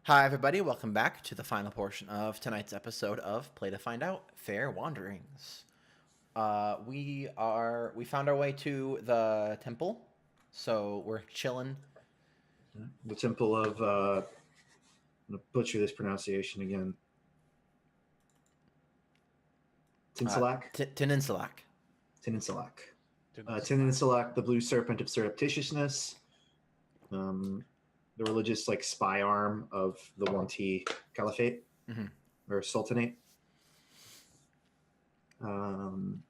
Hi, everybody. Welcome back to the final portion of tonight's episode of Play to Find Out: Fair Wanderings. We found our way to the temple, so we're chilling. The temple of I'm gonna butcher this pronunciation again. Tinsalak? Tininsalak. Tininsalak. Didn't Tininsalak, the blue serpent of surreptitiousness. Um, the religious spy arm of the Wanti Caliphate Mhm. or Sultanate. Um,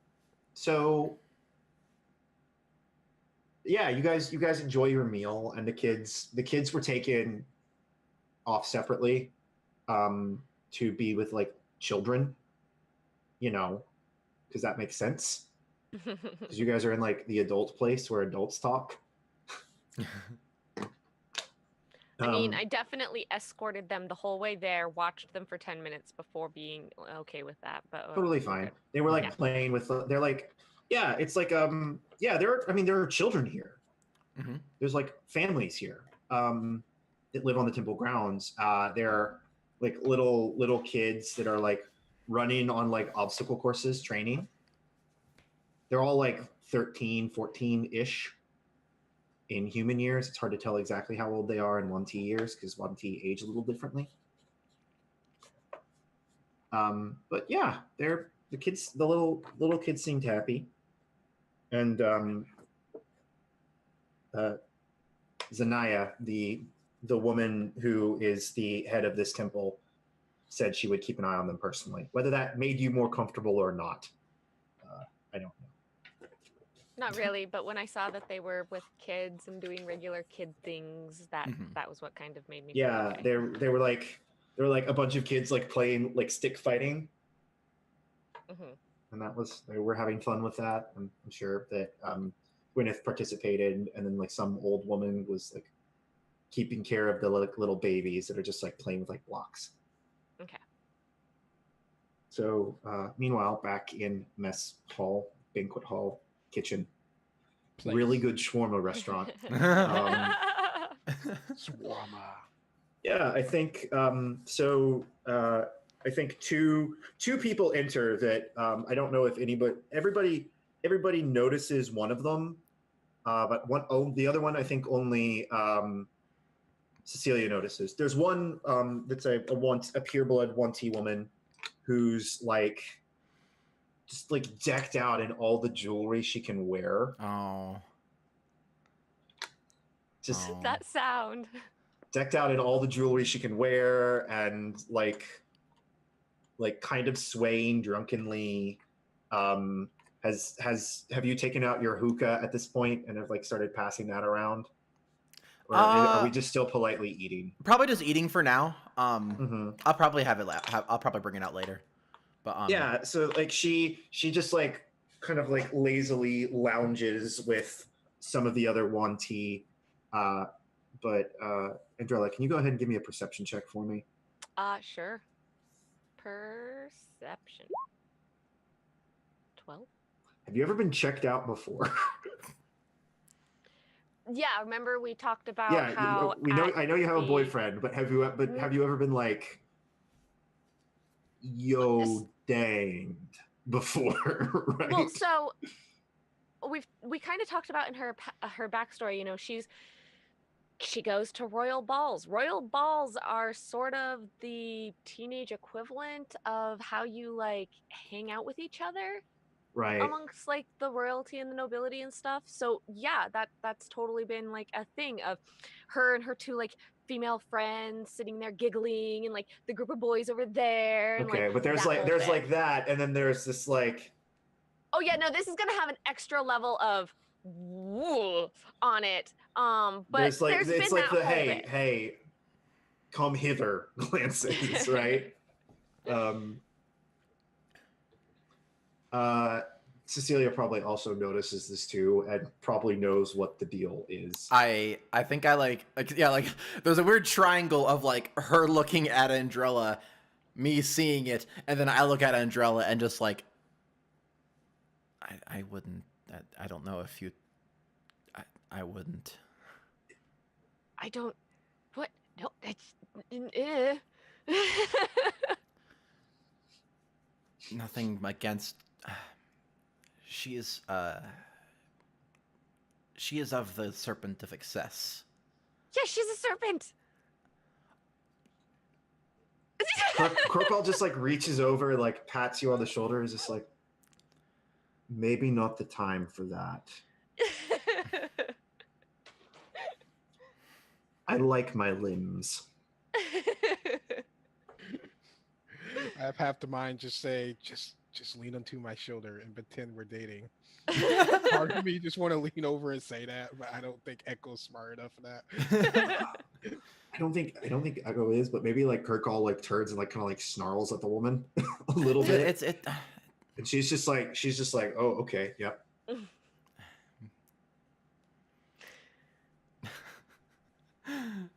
so yeah, you guys enjoy your meal, and the kids were taken off separately to be with children, you know, because that makes sense. Because you guys are in the adult place where adults talk. I definitely escorted them the whole way there, watched them for 10 minutes before being okay with that, but Totally we're fine. good. They were Yeah. playing with. They're yeah, it's yeah. There are children here. Mhm. There's families here that live on the temple grounds. They're little kids that are running on obstacle courses, training. They're all 13, 14 ish in human years. It's hard to tell exactly how old they are in 1T years because 1T age a little differently. But yeah, they're the kids. The little kids seemed happy, and uh, Zanaya, the woman who is the head of this temple, said she would keep an eye on them personally. Whether that made you more comfortable or not, I don't know. Not really, but when I saw that they were with kids and doing regular kid things, that Mhm. that was what kind of made me feel Yeah, okay. they were a bunch of kids playing stick fighting, hmm and they were having fun with that. I'm sure that Gwyneth participated, and then some old woman was keeping care of the little babies that are just playing with blocks. Okay. So meanwhile, back in mess hall, banquet hall, kitchen, Place. really good shawarma restaurant. Swarma. Yeah, I think so. I think two people enter that I don't know if everybody notices one of them, but the other one I think only Cecilia notices. There's one that's a pureblood 1T woman who's just decked out in all the jewelry she can wear. Oh. Just Oh. That sound. decked out in all the jewelry she can wear, and kind of swaying drunkenly. Have you taken out your hookah at this point and have started passing that around, or are we just still politely eating? Probably just eating for now. Mm-hmm. I'll probably have it. I'll probably bring it out later. But Yeah, so she just kind of lazily lounges with some of the other 1T. But Andrella, can you go ahead and give me a perception check for me? Sure. Perception. 12? Have you ever been checked out before? Yeah, remember we talked about Yeah, how we know. at I know you have a the boyfriend, but have you ever been yo danged before? Right? well, so we kind of talked about in her backstory, she goes to royal balls. Royal balls are sort of the teenage equivalent of how you hang out with each other Right. amongst the royalty and the nobility and stuff. So yeah, that's totally been a thing of her and her two female friends sitting there giggling and the group of boys over there and Okay, but there's that whole there's bit. that, and then there's this Oh yeah, no, this is gonna have an extra level of woo on it. But there's it's been that the whole bit. hey, come hither glances, right? Um, uh, Cecilia probably also notices this too, and probably knows what the deal is. I think I there's a weird triangle of her looking at Andrella, me seeing it, and then I look at Andrella and just I wouldn't. I don't know if you. I wouldn't. I don't. What? No, Eh. Nothing against. She is. She is of the Serpent of Excess. Yeah, she's a serpent. Corporal just like reaches over, like pats you on the shoulder, is just like, maybe not the time for that. I like my limbs. I have half the mind just say, just lean onto my shoulder and pretend we're dating. Part of me just want to lean over and say that, but I don't think Echo's smart enough for that. I don't think Echo is, but maybe like Kirkall like turns and like kind of like snarls at the woman a little bit. And she's just like, oh, okay, yep.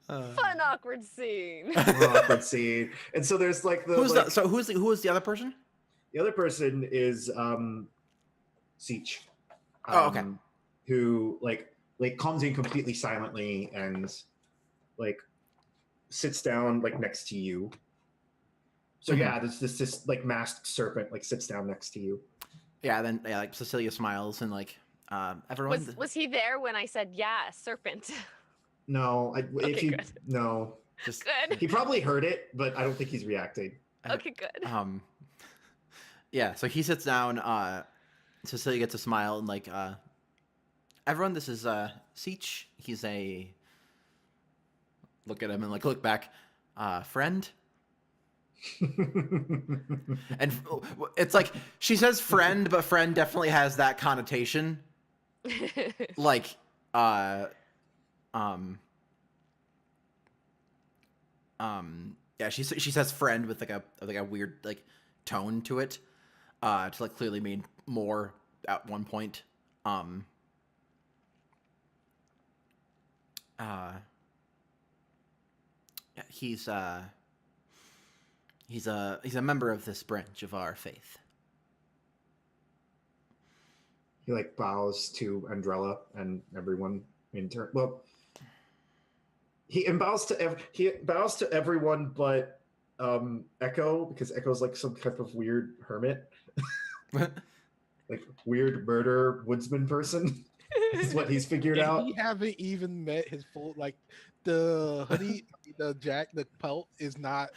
Fun awkward scene. Awkward scene. And so there's like the who is the other person? The other person is Siege. Oh, okay. Who like comes in completely silently and like sits down like next to you. So yeah, this like masked serpent like sits down next to you. Yeah, then like Cecilia smiles and like everyone. Was he there when I said yeah, serpent? No, Good. No, just Good. he probably heard it, but I don't think he's reacting. Okay, good. Yeah, so he sits down. Cecilia gets a smile and like, everyone, this is Seach. He's a look at him and like look back, friend. And it's like she says friend, but friend definitely has that connotation. Like, yeah, she says friend with like a weird like tone to it, to like clearly mean more at one point. Yeah, he's a member of this branch of our faith. He like bows to Andrella and everyone in turn. Well, he bows to everyone but Echo, because Echo's like some type of weird hermit. Like weird murder woodsman person. Is what he's figured out. He haven't even met his full, like the hoodie, the pelt is not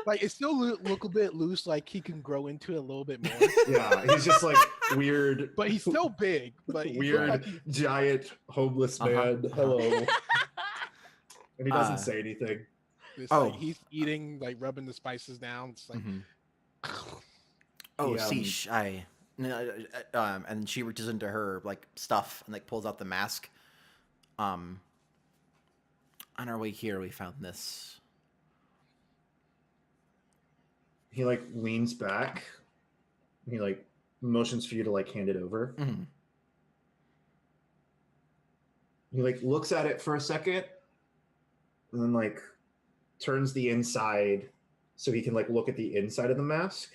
like, it still look a bit loose, like he can grow into it a little bit more. Yeah, he's just like weird, but he's still big. But weird, like giant homeless man. Hello, and he doesn't say anything. It's like he's eating, like rubbing the spices down. It's like, Sheesh, and she reaches into her like stuff and like pulls out the mask. On our way here, we found this. He like leans back. And he like motions for you to like hand it over. Mm-hmm. He like looks at it for a second, and then like turns the inside so he can like look at the inside of the mask.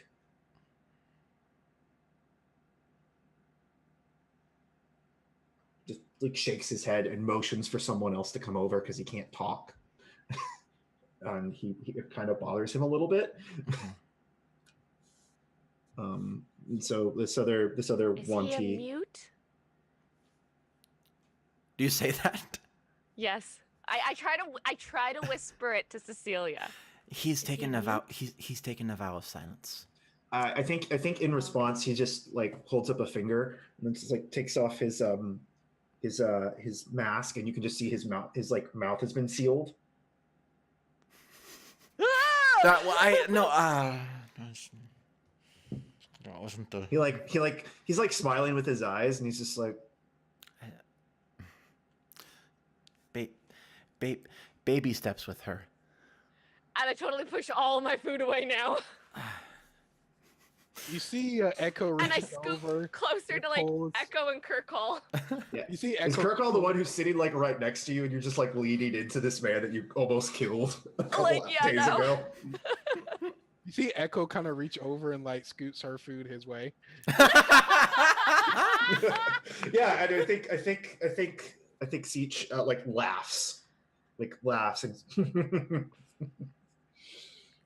Just like shakes his head and motions for someone else to come over because he can't talk. And he it kind of bothers him a little bit. And so this other Is one he a mute? Do you say that? Yes. I try to whisper it to Cecilia. He's taken a vow. He's taken a vow of silence. I think in response he just like holds up a finger and then just like takes off his mask, and you can just see his mouth has been sealed. That wasn't the. He's like smiling with his eyes, and he's just like, baby steps with her. And I totally push all my food away now. you see Echo And I reaching scoot over closer to like Echo and Kirkall. yeah. You see Is Echo Kirkall the one who's sitting like right next to you, and you're just like leaning into this man that you almost killed a couple days ago? You see Echo kind of reach over and like scoots her food his way. Yeah, and I think Siege like laughs like laughs and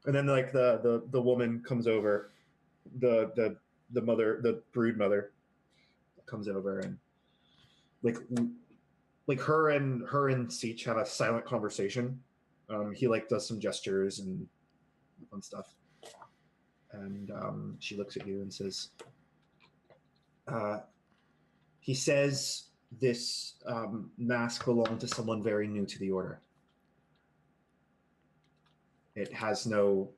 and then like the woman comes over, the mother, the brood mother comes over and like her and Seach have a silent conversation. He like does some gestures and fun stuff, and she looks at you and says, he says this mask belonged to someone very new to the order. It has no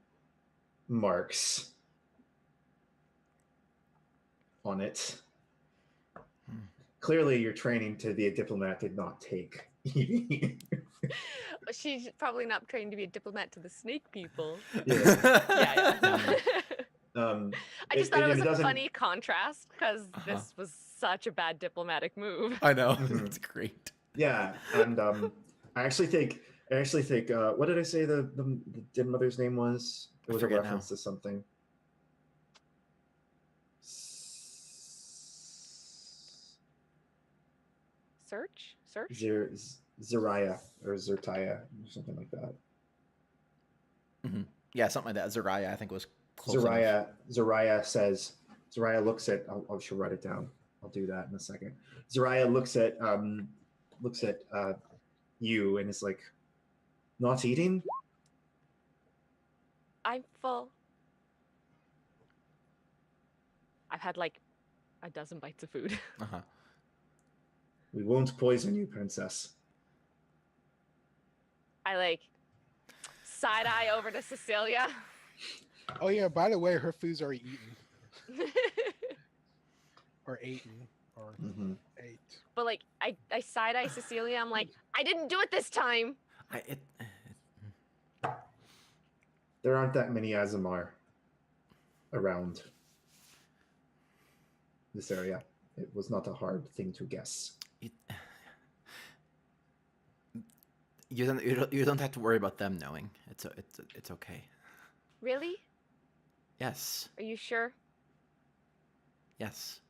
marks on it. Clearly, your training to be a diplomat did not take. She's probably not trained to be a diplomat to the snake people. Yeah. Yeah. I just thought it was a doesn't- funny contrast because this was such a bad diplomatic move. I know. Mhm. It's great. Yeah, and I actually think. What did I say the Din Mother's name was? It I was a forget reference now. to something. Search? Zariah or Zertiah or something like that. Yeah, something like that. Zariah, I think, was close enough. Zariah looks at. I should write it down. I'll do that in a second. Zariah looks at you and is like, not eating. I'm full. I've had like a dozen bites of food. Uh-huh. We won't poison you, princess. I like side eye over to Cecilia. Oh yeah, by the way, her food's already eaten or eaten or Mm-hmm. ate. But like I side eye Cecilia. I'm like, I didn't do it this time. There aren't that many Azamar around this area. It was not a hard thing to guess. You don't have to worry about them knowing. It's okay. Really? Yes. Are you sure? Yes.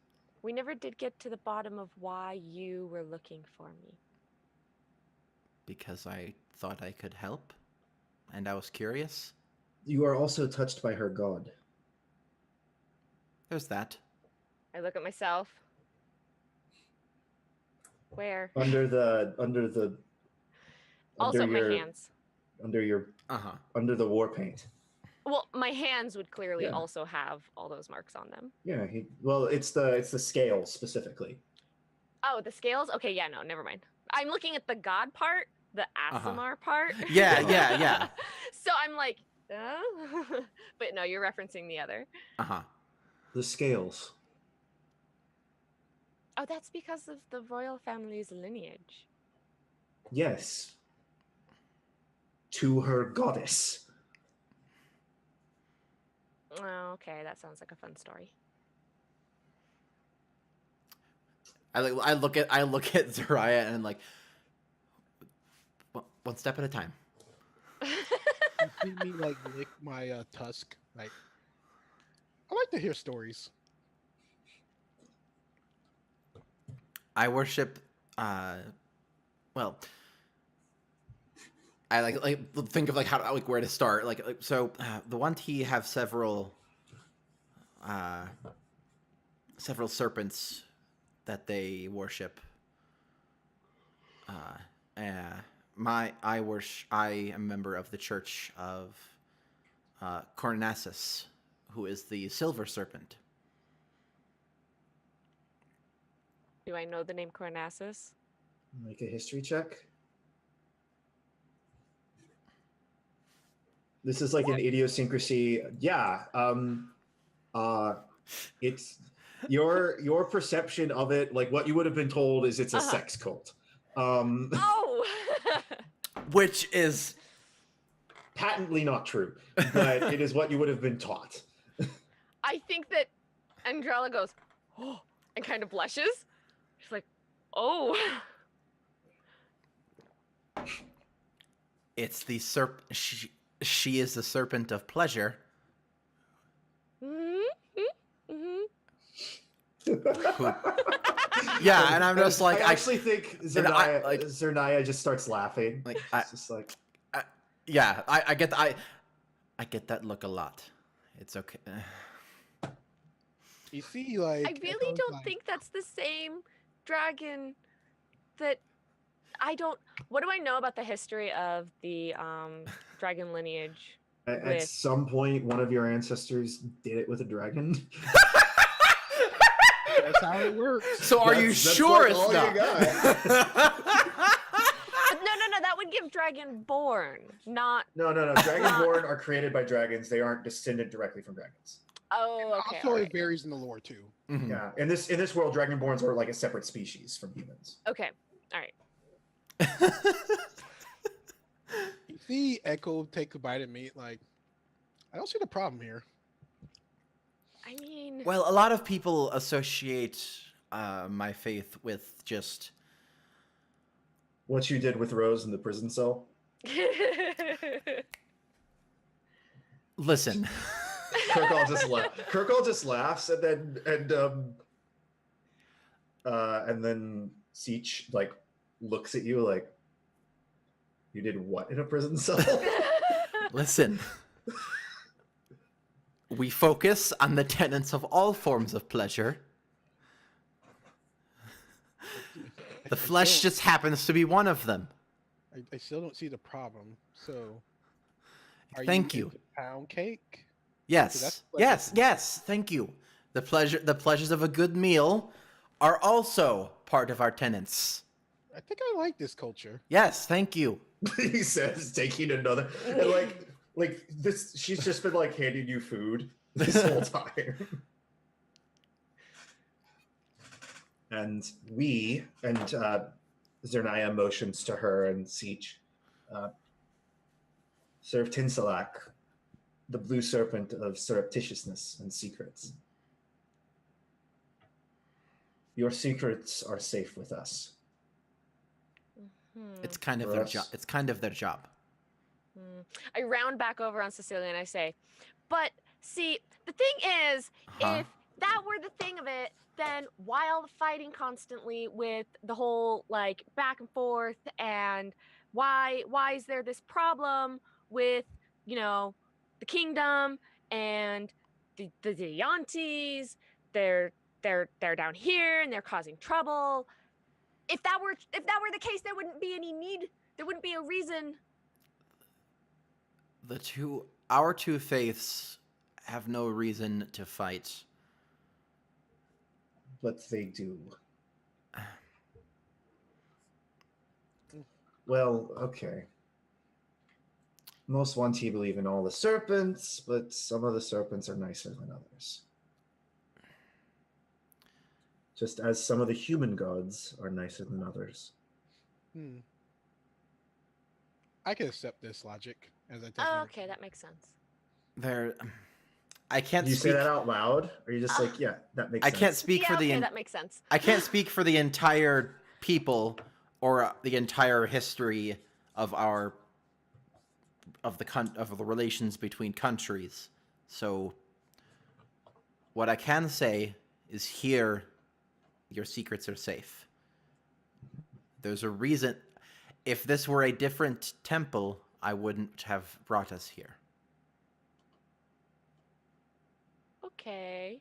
We never did get to the bottom of why you were looking for me. Because I thought I could help, and I was curious. You are also touched by her god. There's that. I look at myself. Where? Also, my hands. Uh-huh. Under the war paint. Well, my hands would clearly Yeah. also have all those marks on them. Yeah, it's the scale specifically. Oh, the scales? Okay, yeah, no, never mind. I'm looking at the god part, the Asimar part. Yeah. So I'm like, oh. But no, you're referencing the other. Uh-huh. The scales. Oh, that's because of the royal family's lineage. Yes. To her goddess. Oh, okay, that sounds like a fun story. I look at Zariah and I'm like, one step at a time. You made me like lick my tusk. Like, I like to hear stories. I worship. Well, I like think of like how like where to start. So the one T have several serpents that they worship. I am a member of the Church of Cornassus, who is the silver serpent. Do I know the name Cornassus? Make a history check. This is like an idiosyncrasy. Yeah. It's your perception of it, like what you would have been told is it's a sex cult. Oh! Which is patently not true, but it is what you would have been taught. I think that Andrella goes, oh, and kind of blushes. She's like, oh. It's the she is the serpent of pleasure. Mm-hmm. Mm-hmm. Who Yeah, and I'm just like, I actually think and I, like- Zernaya just starts laughing. Like, It's just like, yeah, I get I get that look a lot. It's okay. You see, like I really Echo's don't like, think that's the same dragon that I don't. What do I know about the history of the dragon lineage? at With some point, one of your ancestors did it with a dragon. that's how it works. So are you That's sure like it's all you not? but no, that would give dragonborn, not. No. Dragonborn are created by dragons. They aren't descended directly from dragons. Oh, okay. Also, All it right. varies in the lore too. Mhm. Yeah, in this world, dragonborns are like a separate species from humans. Okay. All right. You see Echo take a bite of meat, like, I don't see the problem here. I mean, Well, a lot of people associate my faith with just What you did with Rose in the prison cell. listen. Kirkall just laughs, and then Seach like looks at you like, you did what in a prison cell? Listen. We focus on the tenets of all forms of pleasure. The flesh just happens to be one of them. I still don't see the problem. So, are Thank you you. into pound cake? Yes. that's Yes, yes, thank you. The pleasures of a good meal are also part of our tenets. I think I like this culture. Yes, thank you. He says, taking another, and like this. She's just been like handing you food this whole time. And Zernaya motions to her and Seach, serve Tinsalak, the blue serpent of surreptitiousness and secrets. Your secrets are safe with us. It's kind of For their us. job. It's kind of their job. I round back over on Cecilia and I say, but see, the thing is, Uh-huh. if that were the thing of it, then while fighting constantly with the whole like back and forth and why is there this problem with, you know, the kingdom and the Yantis, they're down here and they're causing trouble. If that were the case, there wouldn't be any need, there wouldn't be a reason. Our two faiths have no reason to fight. But they do. Well, okay. Most want to believe in all the serpents, but some of the serpents are nicer than others. Just as some of the human gods are nicer than others. I can accept this logic as I take. Oh, okay, that makes sense. I can't Do you speak. say that out loud? Or are you just like, yeah, that makes I sense? can't speak Yeah, for the. okay, that makes sense. I can't speak for the entire people or the entire history of the relations between countries. So what I can say is here your secrets are safe. There's a reason. If this were a different temple, I wouldn't have brought us here. Okay.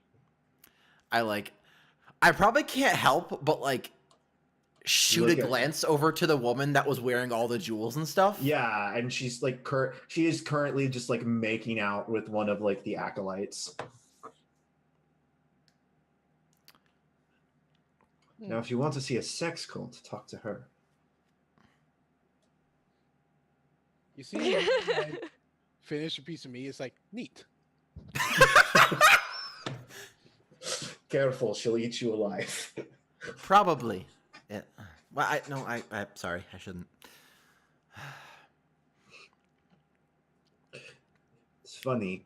I probably can't help but like shoot Look a at- glance over to the woman that was wearing all the jewels and stuff. Yeah, and she's like, she is currently just like making out with one of like the acolytes. Now, if you want to see a sex cult, talk to her. You see, like, finish a piece of meat. It's like neat. Careful, she'll eat you alive. Probably. Yeah. Well, I'm sorry, I shouldn't. It's funny.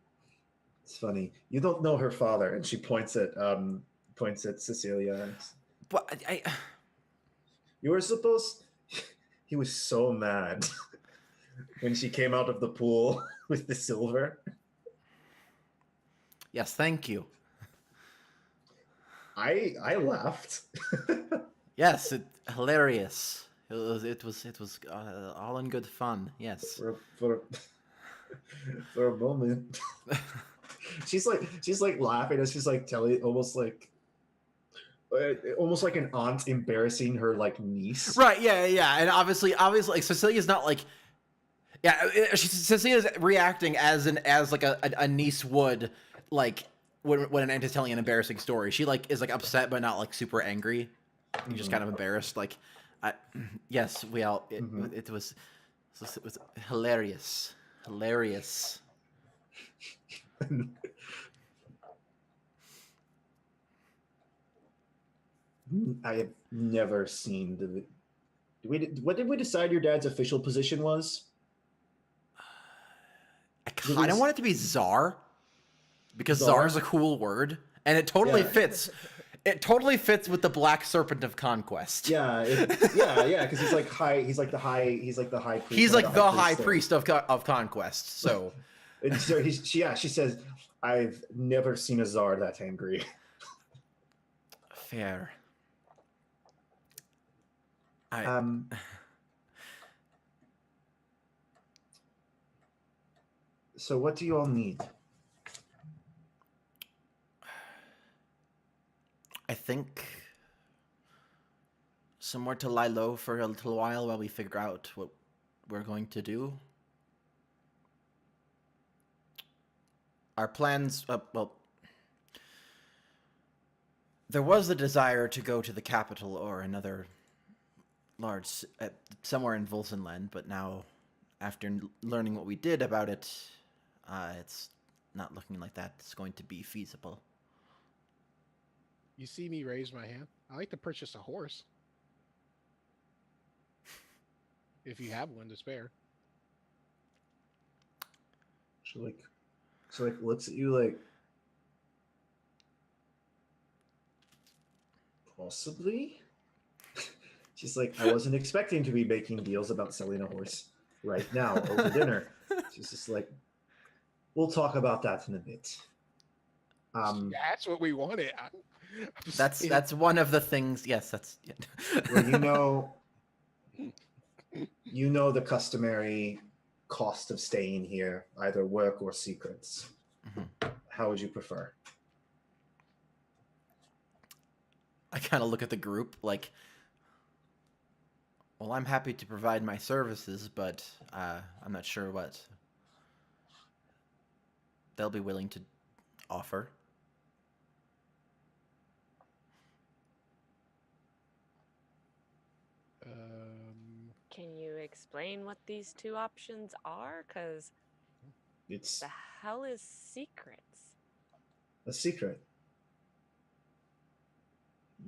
It's funny. You don't know her father, and she points at Cecilia. But You were supposed. He was so mad when she came out of the pool with the silver. yes, thank you. I laughed. Yes, hilarious. It was all in good fun. Yes. For a moment. She's like laughing as she's like telling almost like an aunt embarrassing her like niece. Right. Yeah. Yeah. And obviously, like Cecilia's not like. Yeah, Cecilia's reacting as like a niece would, like when an aunt is telling an embarrassing story. She like is like upset but not like super angry. You're just kind of embarrassed. Like, I, yes, we all. It was hilarious, hilarious. I have never seen the. What did we decide your dad's official position was? I kind of want it to be czar, because czar is a cool word, and it totally Yeah. fits. It totally fits with the Black Serpent of Conquest. Yeah, because he's like high. He's like the high. He's like the high priest. He's like the high there. priest of Conquest. So, And so she says, "I've never seen a czar that angry." fair. So what do you all need? I think somewhere to lie low for a little while we figure out what we're going to do. Our plans, well, there was the desire to go to the capital or another large, somewhere in Volsenland, but now, after learning what we did about it, it's not looking like that's going to be feasible. You see me raise my hand. I like to purchase a horse. If you have one to spare. She looks at you like, possibly. She's like, I wasn't expecting to be making deals about selling a horse right now over dinner. She's just like, we'll talk about that in a bit. That's what we wanted. That's one of the things. Yes, that's. Yeah. Well, you know the customary cost of staying here, either work or secrets. Mm-hmm. How would you prefer? I kind of look at the group like, well, I'm happy to provide my services, but I'm not sure what they'll be willing to offer. Can you explain what these two options are? Because It's the hell is secrets? a secret.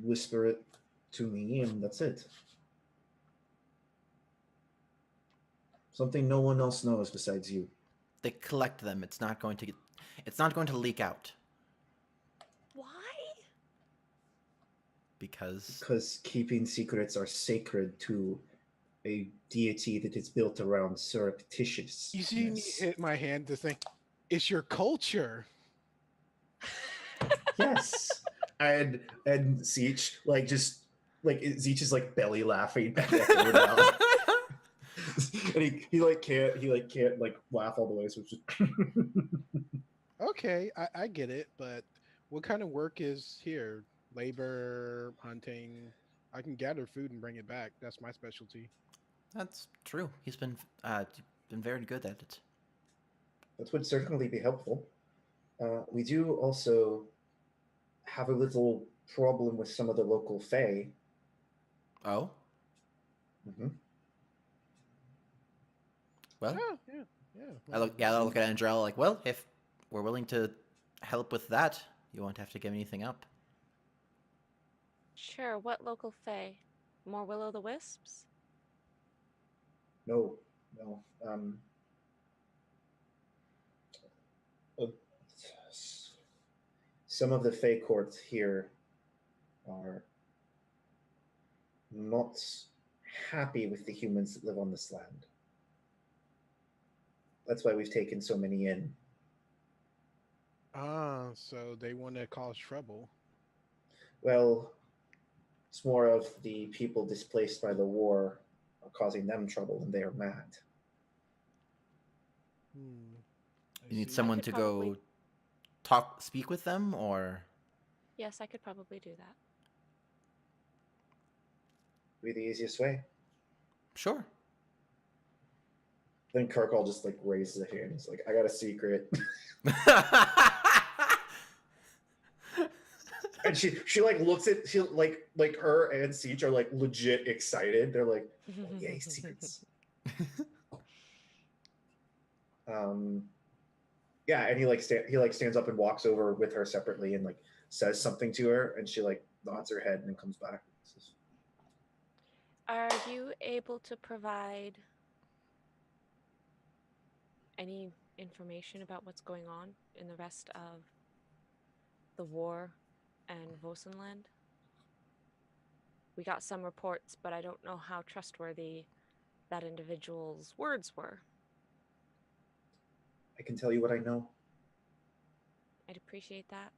Whisper it to me, and that's it. Something no one else knows besides you. They collect them. It's not going to leak out. Why? Because keeping secrets are sacred to a deity that is built around surreptitiousness. You see me hit my hand to think, it's your culture. Yes. And Zeech Zeech is like belly laughing. And he can't laugh all the way, so it's just Okay, I get it, but what kind of work is here? Labor, hunting. I can gather food and bring it back. That's my specialty. That's true. He's been very good at it. that would certainly be helpful. We do also have a little problem with some of the local fae. Oh? Mm-hmm. Well, Yeah. I look at Andrell like, well, if we're willing to help with that, you won't have to give anything up. Sure, what local fae? More will-o'-the-wisps? No. Uh, some of the fae courts here are not happy with the humans that live on this land. That's why we've taken so many in. So they want to cause trouble. Well, it's more of the people displaced by the war are causing them trouble, and they are mad. I You need see. someone could to probably- go speak with them, or Yes, I could probably do that. Be the easiest way. sure. Then Kirkall just like raises a hand. He's like, "I got a secret," and she like looks at like her and Siege are like legit excited. They're like, "Oh, yay, secrets!" Yeah, and he stands up and walks over with her separately and like says something to her, and she like nods her head and then comes back. Are you able to provide any information about what's going on in the rest of the war and Vosenland? We got some reports, but I don't know how trustworthy that individual's words were. I can tell you what I know. I'd appreciate that.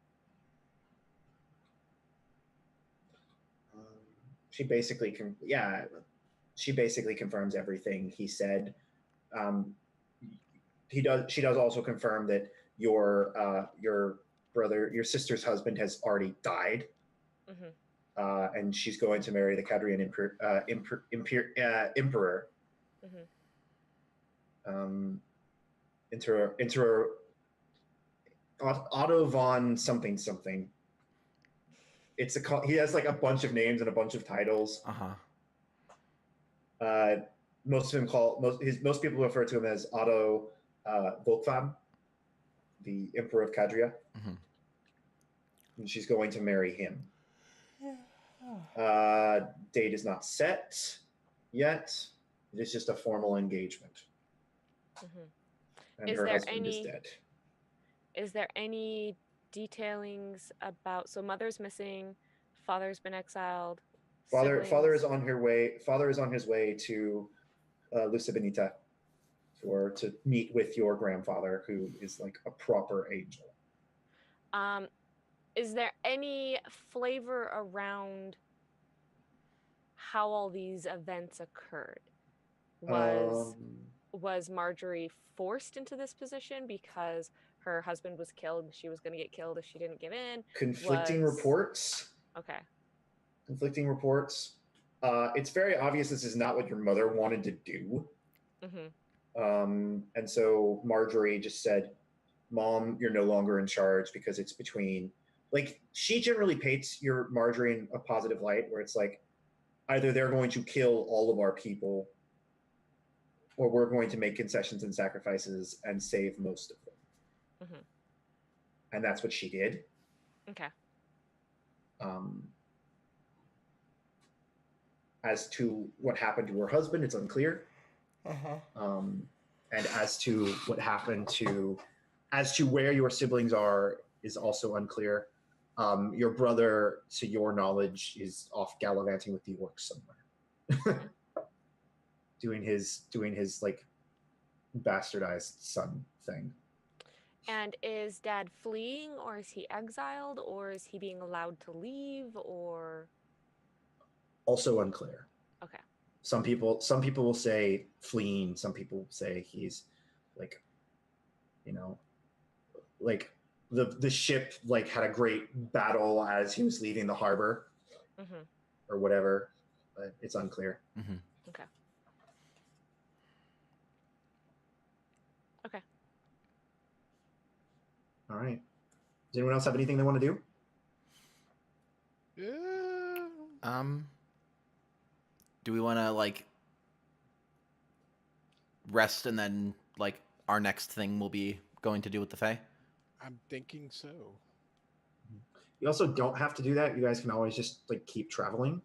She basically she basically confirms everything he said. She does also confirm that your sister's husband has already died, and she's going to marry the Cadrian emperor. Into Otto von something something. He has like a bunch of names and a bunch of titles. Most people refer to him as Otto Volkvam, the Emperor of Cadria, and she's going to marry him. Date is not set yet. It is just a formal engagement. And her husband is dead. Is there any detailings about? So mother's missing, father's been exiled. Father is on his way to Lucia Benita to meet with your grandfather, who is like a proper angel. Is there any flavor around how all these events occurred? Was Marjorie forced into this position because her husband was killed and she was going to get killed if she didn't give in? Conflicting reports. Okay. Conflicting reports. It's very obvious this is not what your mother wanted to do. And so Marjorie just said, "Mom, you're no longer in charge," because it's between, like, she generally paints your Marjorie in a positive light, where it's like, either they're going to kill all of our people, or we're going to make concessions and sacrifices and save most of them. And that's what she did. Okay. As to what happened to her husband, it's unclear. And as to what happened as to where your siblings are, is also unclear. Your brother, to your knowledge, is off gallivanting with the orcs somewhere. doing his like bastardized son thing. And is dad fleeing, or is he exiled, or is he being allowed to leave, or? Also unclear. Okay. Some people will say fleeing. Some people say he's like, like the ship like had a great battle as he was leaving the harbor, or whatever. But it's unclear. Okay. Okay. All right. Does anyone else have anything they want to do? Yeah. Do we want to like rest and then like our next thing will be going to do with the Fae? I'm thinking so. You also don't have to do that. You guys can always just like keep traveling.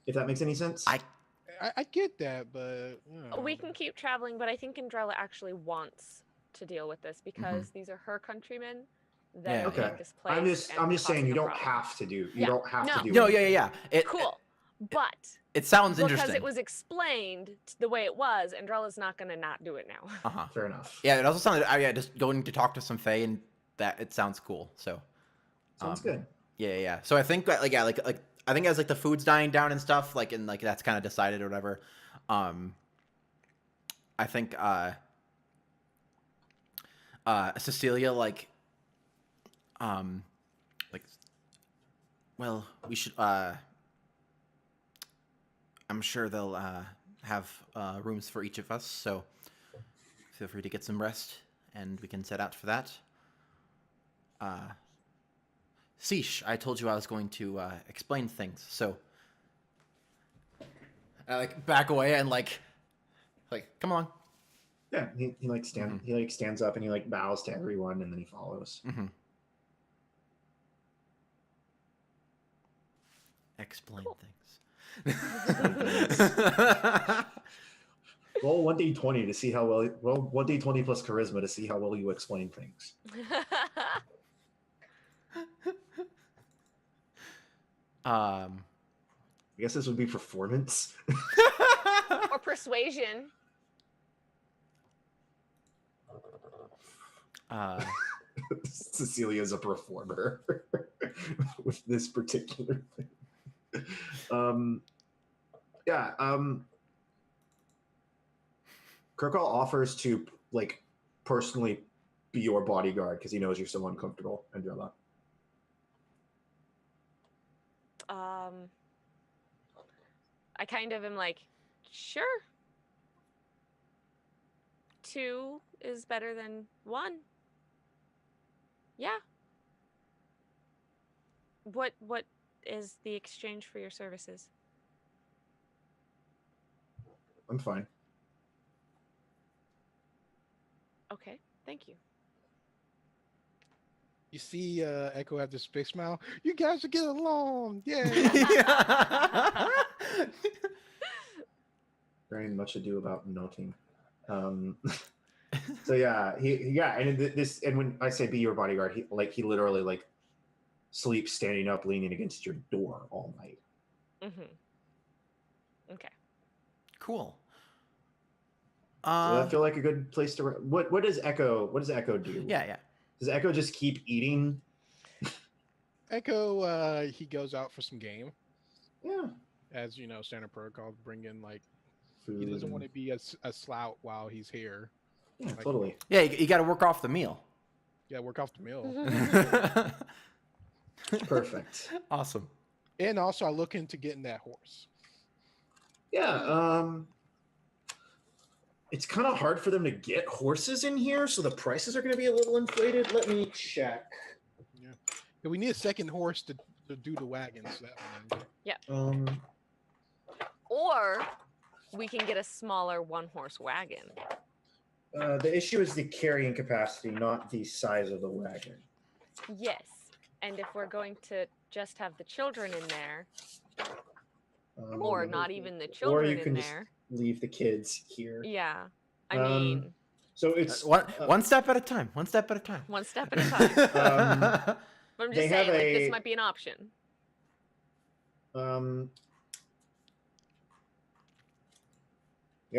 If that makes any sense. I get that, but we can keep traveling, but I think Andrella actually wants to deal with this because these are her countrymen that are being displaced. I'm just saying you don't have to do. You don't have to do. No, yeah. Cool, but it sounds interesting because it was explained the way it was. Andrella's not going to not do it now. Fair enough. Yeah, it also sounded. Just going to talk to some Fae, and that it sounds cool. So Sounds good. Yeah. So I think like I think as like the food's dying down and stuff, like and like that's kind of decided or whatever. I think Cecilia like well we should I'm sure they'll have rooms for each of us, so feel free to get some rest and we can set out for that. Ceesh, I told you I was going to explain things, so I like back away and like come along. Yeah, he like stands up and he like bows to everyone and then he follows. Mm-hmm. Explain things. Roll 1d20 to see how well. Roll 1d20 plus charisma to see how well you explain things. I guess this would be performance. Or persuasion. Cecilia's a performer with this particular thing. Kirkall offers to like personally be your bodyguard because he knows you're so uncomfortable, Andrella. I kind of am like, sure. 2 is better than 1. Yeah. What is the exchange for your services? I'm fine. Okay, thank you. You see Echo have this big smile. You guys should get along. Yeah. Very much ado about noting. So and when I say be your bodyguard, he literally like sleeps standing up, leaning against your door all night. Mm-hmm. Okay. Cool. Does that feel like a good place to? What does Echo do? Yeah. Does Echo just keep eating? Echo, he goes out for some game. Yeah. As you know, standard protocol, bring in like Food he doesn't and- want to be a slout while he's here. Yeah, Like, totally. Yeah, you got to work off the meal. Yeah, work off the meal. Perfect. Awesome. And also, I look into getting that horse. Yeah. It's kind of hard for them to get horses in here, so the prices are going to be a little inflated. Let me check. Yeah, we need a second horse to do the wagons. That one. Yeah. Or we can get a smaller 1-horse wagon. The issue is the carrying capacity, not the size of the wagon. Yes. And if we're going to just have the children in there, or not even the children or you can in just there. leave the kids here. Yeah. I Um, mean, So it's One step at a time. One step at a time. one step at a time. But I'm they just have saying, like, a- this might be an option. They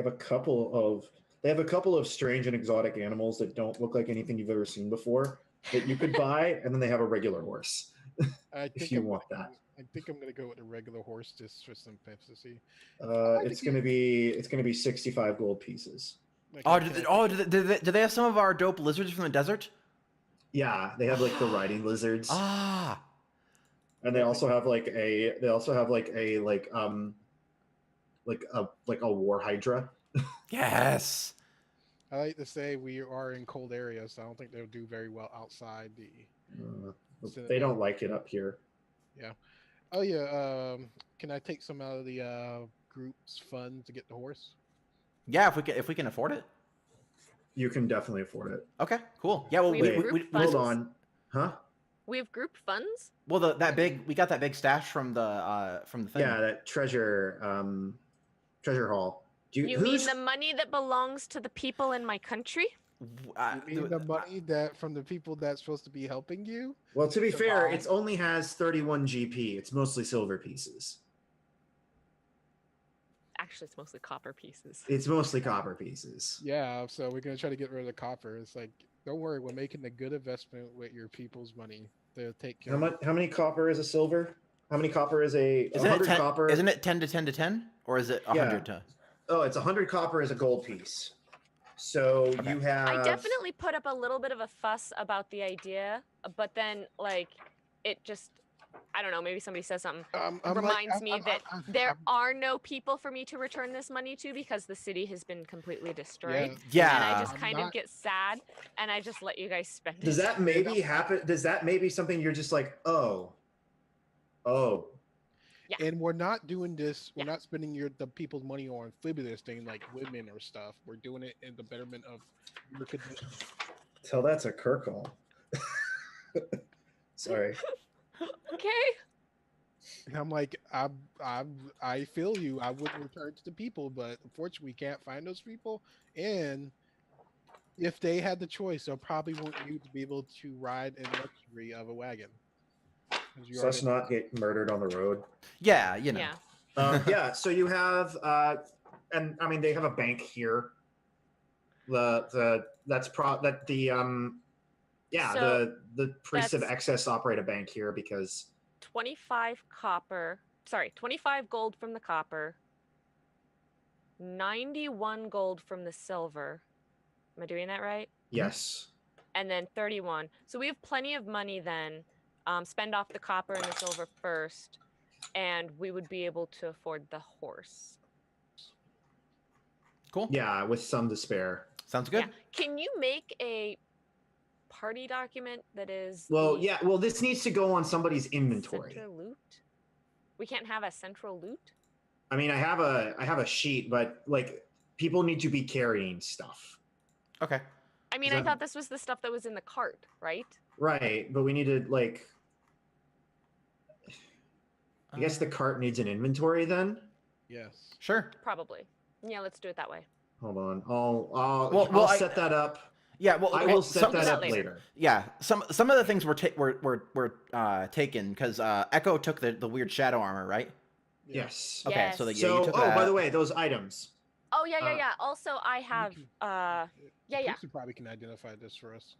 have a couple of strange and exotic animals that don't look like anything you've ever seen before that you could buy, and then they have a regular horse. If you want that. I think I'm gonna go with a regular horse just for some simplicity. It's gonna be 65 gold pieces. Oh, do they have some of our dope lizards from the desert? Yeah, they have like the riding lizards, Ah, and they also have like a war hydra. yes. I like to say we are in cold areas, so I don't think they'll do very well outside the. They don't like it up here. Yeah. Oh yeah. Can I take some out of the group's fund to get the horse? Yeah, if we can afford it. You can definitely afford it. Okay, cool. Yeah, well, We Wait, have group hold funds? on, huh? We have group funds? well we got that big stash from the thing. Yeah, that treasure hall. You mean the money that belongs to the people in my country? You mean the money that from the people that's supposed to be helping you? Well, to be to fair, buy? it only has 31 GP. It's mostly silver pieces. Actually, it's mostly copper pieces. It's mostly copper pieces. Yeah, so we're gonna try to get rid of the copper. It's like, don't worry, we're making a good investment with your people's money. to take care How of much? How many copper is a silver? How many copper is a Isn't it 100 10? copper? Isn't it 10 to 10 to 10, or is it 100 to? Oh, it's 100 copper is a gold piece. So Okay. you have. I definitely put up a little bit of a fuss about the idea, but then like it just I don't know, maybe somebody says something reminds me that there are no people for me to return this money to because the city has been completely destroyed. Yeah. And I just I'm kind not- of get sad and I just let you guys spend Does it. that maybe happen? Does that maybe something you're just like, oh, And we're not doing this. We're Yeah. not spending the people's money on frivolous things like women or stuff. We're doing it in the betterment of your condition. tell that to Kirkle. Sorry. Okay. And I'm like, I feel you. I wouldn't return to the people, but unfortunately, we can't find those people. And if they had the choice, they'll probably want you to be able to ride in luxury of a wagon. 'Cause you So let's already- not get murdered on the road. Yeah, you know. Yeah. Yeah. So you have, and I mean they have a bank here. Yeah, So the priests of that's- excess operate a bank here because 25 copper. Sorry, 25 gold from the copper. 91 gold from the silver. Am I doing that right? yes. And then 31. So we have plenty of money then. Spend off the copper and the silver first, and we would be able to afford the horse. Cool. Yeah, with some to spare. Sounds good. Yeah. Can you make a party document that is Well, the yeah. Well, this needs to go on somebody's inventory. central loot? We can't have a central loot? I mean, I have a sheet, but like people need to be carrying stuff. Okay. I mean, Is I that- thought this was the stuff that was in the cart, right? Right, but we need to like. I guess the cart needs an inventory then. Yes. Sure. Probably. Yeah, let's do it that way. Hold on, Well, I'll I- set that up. Yeah. Well, I well, will set some- that that up later. later. Yeah. Some of the things were taken because Echo took the weird shadow armor, right? Yeah. Yes. Okay. Yes. So yeah, So, you took oh, that. by the way, those items. Oh yeah, yeah, Uh, yeah. Also, I have yeah, yeah. Pixie probably can identify this for us.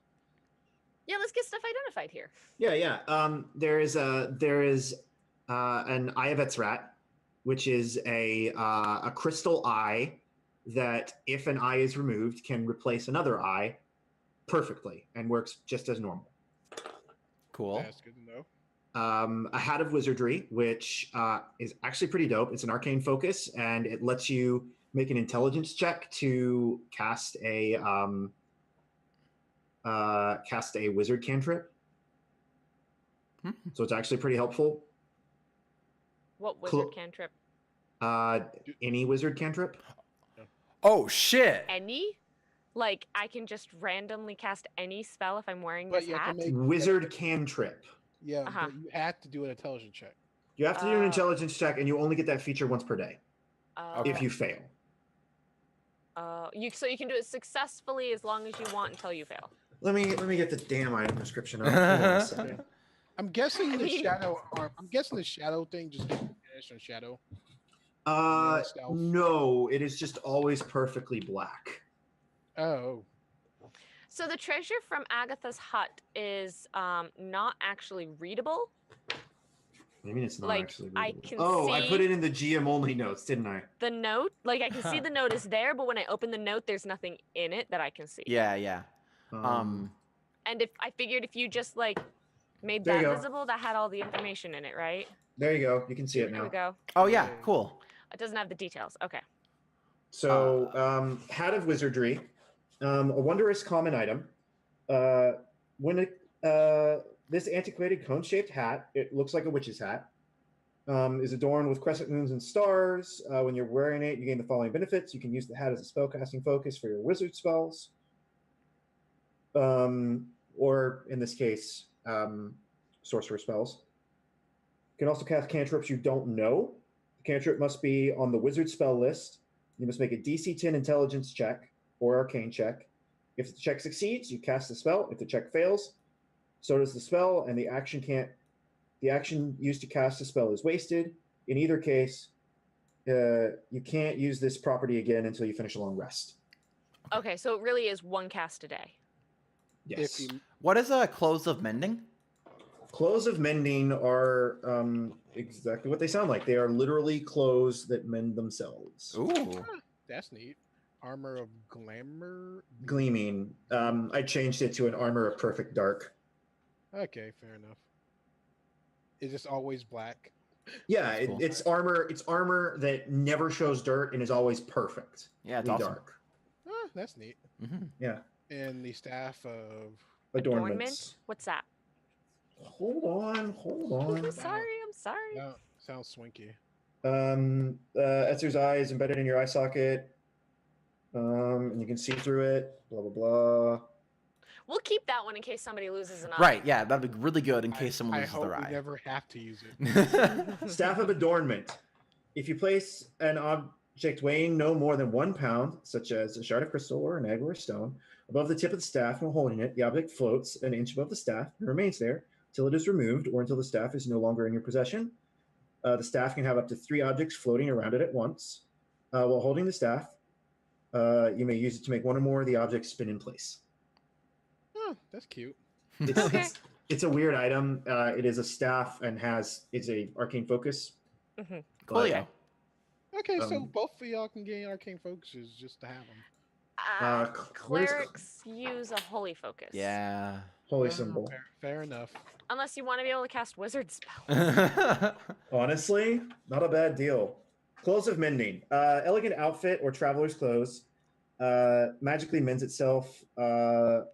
Yeah, let's get stuff identified here. Yeah. There is an eye of its rat, which is a crystal eye that, if an eye is removed, can replace another eye perfectly and works just as normal. Cool. That's good to know. A hat of wizardry, which is actually pretty dope. It's an arcane focus, and it lets you make an intelligence check to cast a wizard cantrip. Hmm. So it's actually pretty helpful. What Cool. wizard cantrip? Any wizard cantrip. Oh shit. Any? Like I can just randomly cast any spell if I'm wearing But this you have hat? to make Wizard cantrip. yeah, Uh-huh. but you have to do an intelligence check. You have to do an Oh. intelligence check, and you only get that feature once per day. If you fail. So you can do it successfully as long as you want until you fail. Let me get the damn item description up. Hold on a second. I'm guessing I the mean- shadow arm. I'm guessing the shadow thing just gets banished on shadow. Stealth. No, it is just always perfectly black. Oh, So the treasure from Agatha's hut is not actually readable. Maybe it's not Like, actually. I readable. can Oh, I put see- it in the GM only notes, didn't I? The note, like I can see the note is there, but when I open the note, there's nothing in it that I can see. Yeah. And if you just like made There that you go. visible, that had all the information in it, right? There you go. You can see it There we now. go. Oh yeah. Yeah. Cool. It doesn't have the details. Okay. So, hat of wizardry, a wondrous common item. This antiquated cone-shaped hat, it looks like a witch's hat, is adorned with crescent moons and stars. When you're wearing it, you gain the following benefits. You can use the hat as a spellcasting focus for your wizard spells, or in this case, sorcerer spells. You can also cast cantrips you don't know. The cantrip must be on the wizard spell list. You must make a DC 10 intelligence check or arcane check. If the check succeeds, you cast the spell. If the check fails, so does the spell, and the action used to cast the spell is wasted. In either case, you can't use this property again until you finish a long rest. Okay, so it really is one cast a day. Yes. if you What is a close of mending? Clothes of mending are exactly what they sound like. They are literally clothes that mend themselves. Ooh. That's neat. Armor of glamour. Gleaming. I changed it to an armor of perfect dark. Okay, fair enough. Is this always black? Yeah, That's cool. it's armor. It's armor that never shows dirt and is always perfect. Yeah, it's awesome. Dark. That's neat. Mm-hmm. Yeah. And the staff of. Adornments. What's that? Hold on. I'm sorry. Sounds swinky. Etzer's eye is embedded in your eye socket. And you can see through it. Blah blah blah. We'll keep that one in case somebody loses an eye. Right, yeah, that'd be really good in case someone I loses hope their we eye. never have to use it. Staff of adornment. If you place an object weighing no more than 1 pound, such as a shard of crystal or an egg or a stone, above the tip of the staff while holding it, the object floats an inch above the staff and remains there till it is removed or until the staff is no longer in your possession. The staff can have up to 3 objects floating around it at once. While holding the staff, you may use it to make one or more of the objects spin in place. Oh, that's cute. It's a weird item. It is a staff and it's a arcane focus. Mm-hmm. Cool, yeah. Okay, so both of y'all can gain arcane focuses just to have them. Clerics use a holy focus. Yeah. Holy symbol. Fair enough. Unless you want to be able to cast wizard spells. Honestly, not a bad deal. Clothes of mending. Elegant outfit or traveler's clothes magically mends itself to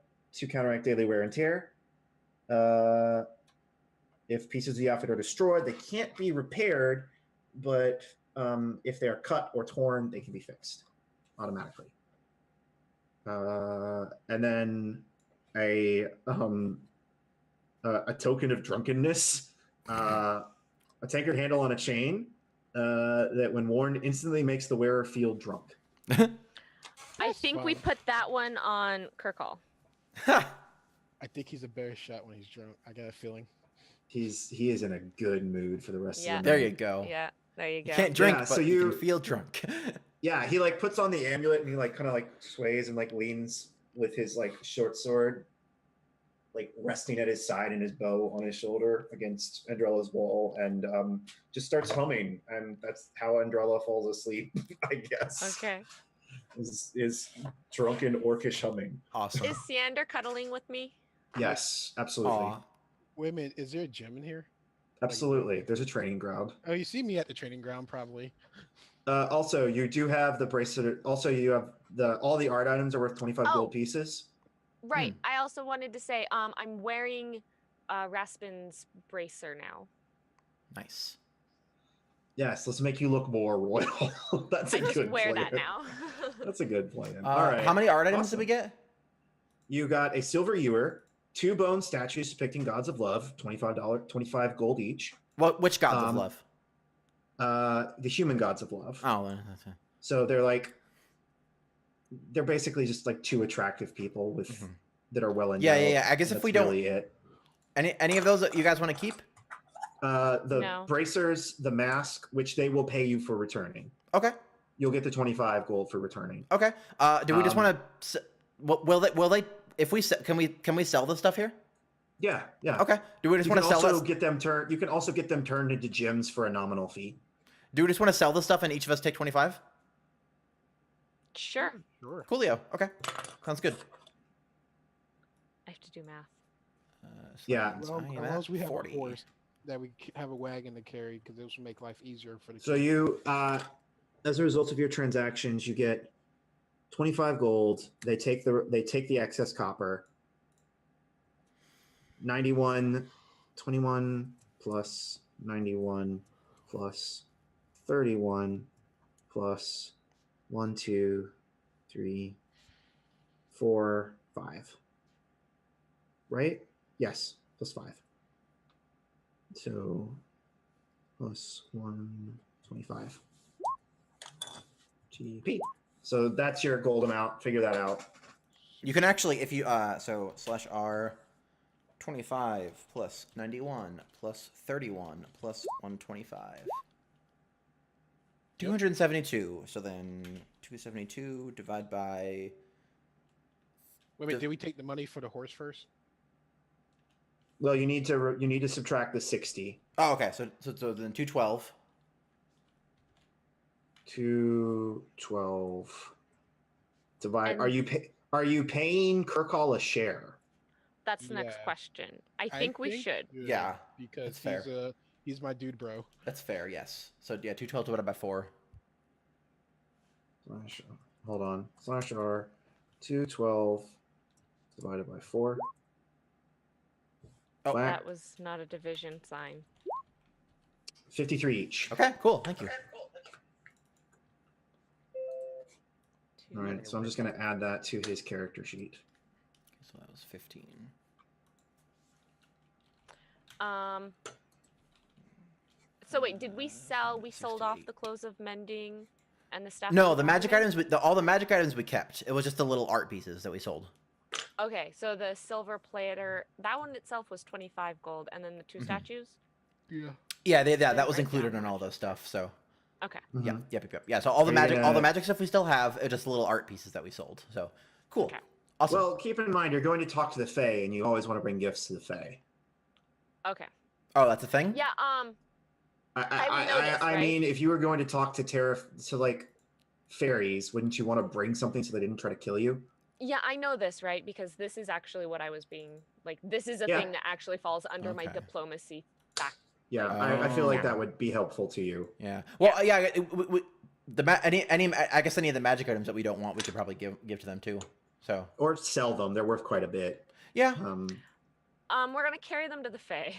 counteract daily wear and tear. If pieces of the outfit are destroyed, they can't be repaired, but if they are cut or torn, they can be fixed automatically. And then a token of drunkenness, a tankard handle on a chain that, when worn, instantly makes the wearer feel drunk. I think we put that one on Kirkall. I think he's a better shot when he's drunk. I got a feeling. He is in a good mood for the rest of the night. There you go. Yeah, there you go. You can't drink, Yeah, but so you you- can feel drunk. Yeah, he like puts on the amulet and he like kind of like sways and like leans with his like short sword, like resting at his side and his bow on his shoulder against Andrella's wall, and just starts humming, and that's how Andrella falls asleep, I guess. Okay. Is drunken orcish humming. Awesome. Is Seander cuddling with me? Yes, absolutely. Aw. Wait a minute, is there a gym in here? Absolutely. There's a training ground. Oh, you see me at the training ground, probably. Also, you do have the bracelet. Also, you have all the art items are worth 25 Oh. gold pieces. Right. I also wanted to say, I'm wearing Raspin's bracer now. Nice. Yes, let's make you look more royal. That's a I just good wear plan. that now. That's a good plan. All right. How many art items Awesome. did we get? You got a silver ewer, 2 bone statues depicting gods of love, $25 gold each. Which gods of love? The human gods of love. Oh, that's it. So they're basically just like 2 attractive people with that are well endowed. Yeah. I guess if we don't, really it. any of those that you guys want to keep? The No. bracers, the mask, which they will pay you for returning. Okay. You'll get the 25 gold for returning. Okay. Do we just want to? Will they? If we can we sell this stuff here? Yeah. Okay. Do we just You want can to sell also this? get them turned. You can also get them turned into gems for a nominal fee. Do we just want to sell this stuff and each of us take 25? Sure. Sure. Coolio. Okay. Sounds good. I have to do math. Yeah. Well, I am as long at as we have 40. a horse, that we have a wagon to carry, because this will make life easier for the So kids. you, as a result of your transactions, you get 25 gold. They take the excess copper. 21 plus 91 plus 31 plus 1, 2, 3, 4, 5. Right? Yes, plus 5. So plus 1, 25. GP. So that's your gold amount. Figure that out. You can actually, if you so /R 25 plus 91 plus 31 plus 125. 272. So then 272 divide by. Wait a minute, did we take the money for the horse first? Well, you need to subtract the 60. Oh, okay. So then 212. 212 divide. And- Are you paying Kirkall a share? That's the Yeah. next question. I I think we should. Yeah, because that's fair. he's my dude, bro. That's fair. Yes. So yeah, 212 divided by 4. Hold on. /r 212 divided by 4. Oh, Black. That was not a division sign. 53 each. Okay. Cool. Thank you. All right, so I'm just going to add that to his character sheet. So that was 15. So wait, did we sell? We sold off the clothes of mending and the stuff. No, the magic items. All the magic items we kept. It was just the little art pieces that we sold. Okay, so the silver platter, that one itself was 25 gold, and then the 2 statues. Yeah. Yeah, that Didn't was write included down in how all those stuff. So Okay. yeah, yeah. So all the Are you magic, all the gonna- magic stuff we still have. It's just little art pieces that we sold. So cool. Okay. Awesome. Well, keep in mind you're going to talk to the Fae, and you always want to bring gifts to the Fae. Okay. Oh, that's a thing. Yeah. I've noticed, I right? mean, if you were going to talk to like fairies, wouldn't you want to bring something so they didn't try to kill you? Yeah, I know this, right? Because this is actually what I was being like. This is a Yeah. thing that actually falls under my Okay. diplomacy back. Yeah, Like, I feel like yeah. that would be helpful to you. Yeah. Well, yeah. I guess any of the magic items that we don't want, we could probably give to them too. So Or sell them; they're worth quite a bit. yeah, We're gonna carry them to the Fae.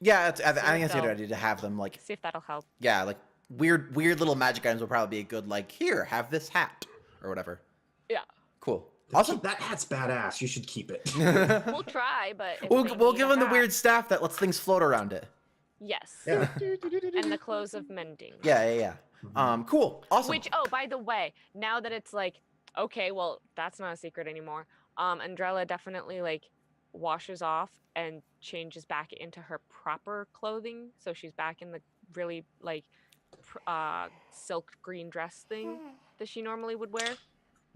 yeah. I think it's a good they'll- idea to have them like See if that'll help. yeah, like weird little magic items will probably be a good like here, have this hat or whatever. Yeah. Cool. Awesome. That hat's badass. You should keep it. We'll try, but if we'll they we'll need give a them the hat- weird staff that lets things float around it. Yes. Yeah. And the clothes of mending. Yeah. Cool. Awesome. Which, oh, by the way, now that it's like, okay, well, that's not a secret anymore. Andrella definitely like washes off and changes back into her proper clothing, so she's back in the really like silk green dress thing that she normally would wear.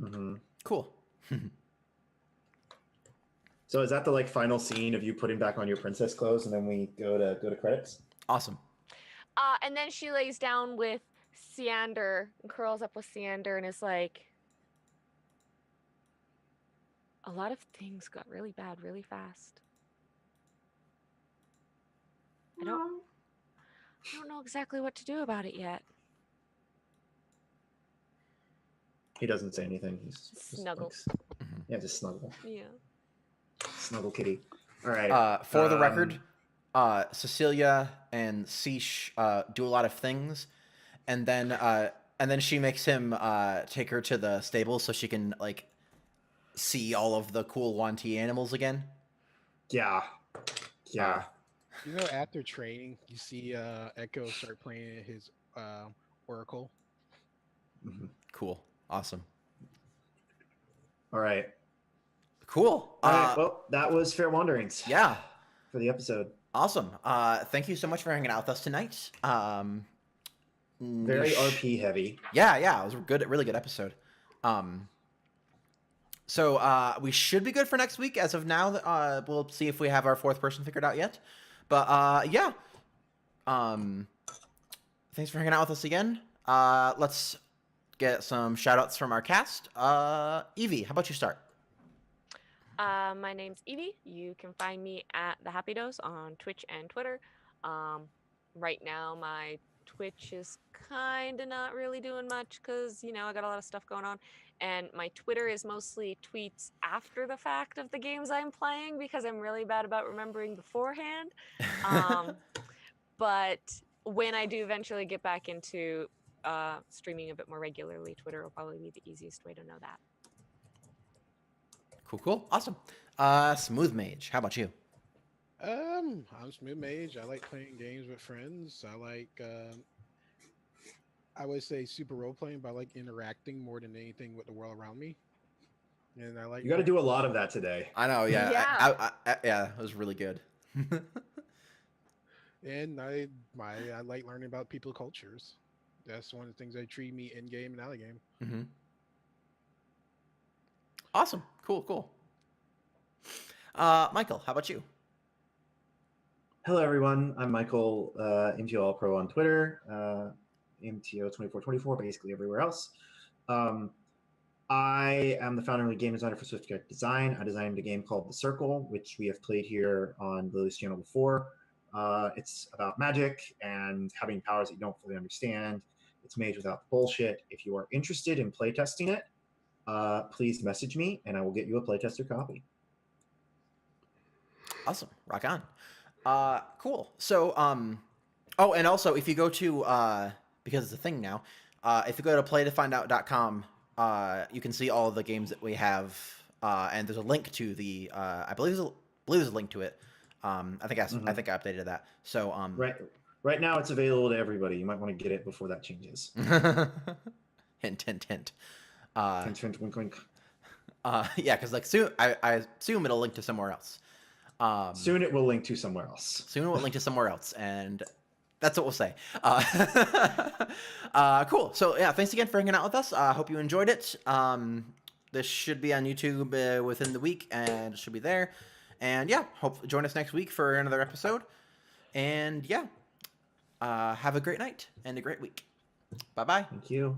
hmm Cool. So is that the like final scene of you putting back on your princess clothes, and then we go to credits? Awesome. And then she lays down with Seander and curls up with Seander and is like, a lot of things got really bad really fast. I don't know exactly what to do about it yet. He doesn't say anything. He's just Snuggle. Yeah, just snuggle. Yeah. Snuggle kitty. All right. For the record, Cecilia and Ceesh do a lot of things, and then she makes him take her to the stable so she can like see all of the cool Wanty animals again. Yeah. You know, after training, you see Echo start playing his Oracle. Mhm. Cool. Awesome. All right. Cool. All right. Well, that was Fair Wanderings. Yeah. For the episode. Awesome. Thank you so much for hanging out with us tonight. Very RP heavy. Yeah, it was a really good episode. So we should be good for next week. As of now, we'll see if we have our fourth person figured out yet. But yeah. Thanks for hanging out with us again. Let's get some shout outs from our cast. Evie, how about you start? My name's Evie. You can find me at The Happy Dose on Twitch and Twitter. Right now, my Twitch is kind of not really doing much because, you know, I got a lot of stuff going on. And my Twitter is mostly tweets after the fact of the games I'm playing because I'm really bad about remembering beforehand. But when I do eventually get back into streaming a bit more regularly, Twitter will probably be the easiest way to know that. Cool. Awesome. Smooth Mage, how about you? I'm Smooth Mage. I like playing games with friends. I like, I would say super role playing, but I like interacting more than anything with the world around me. And I like. You got to do a lot of that today. I know, yeah. Yeah. Yeah, it was really good. And I like learning about people cultures. That's one of the things that treat me in game and out of game. Mm-hmm. Awesome. Cool. Michael, how about you? Hello, everyone. I'm Michael, MTO All Pro on Twitter, MTO2424, basically everywhere else. I am the founder and game designer for Swift Character Design. I designed a game called The Circle, which we have played here on Lily's channel before. It's about magic and having powers that you don't fully understand. It's made without the bullshit. If you are interested in playtesting it, please message me and I will get you a playtester copy. Awesome. Rock on. Cool. So, oh, and also if you go to, because it's a thing now, if you go to playtofindout.com, you can see all of the games that we have, and there's a link to the, I believe there's a link to it. I think I updated that. So, right now it's available to everybody. You might want to get it before that changes. hint, hint, hint. Hint, hint, wink, wink. Yeah, because like soon, I assume it'll link to somewhere else. Soon it will link to somewhere else. Soon it will link to somewhere else, and that's what we'll say. Cool. So yeah, thanks again for hanging out with us. Hope you enjoyed it. This should be on YouTube within the week, and it should be there. And yeah, join us next week for another episode. And yeah, have a great night and a great week. Bye-bye. Thank you.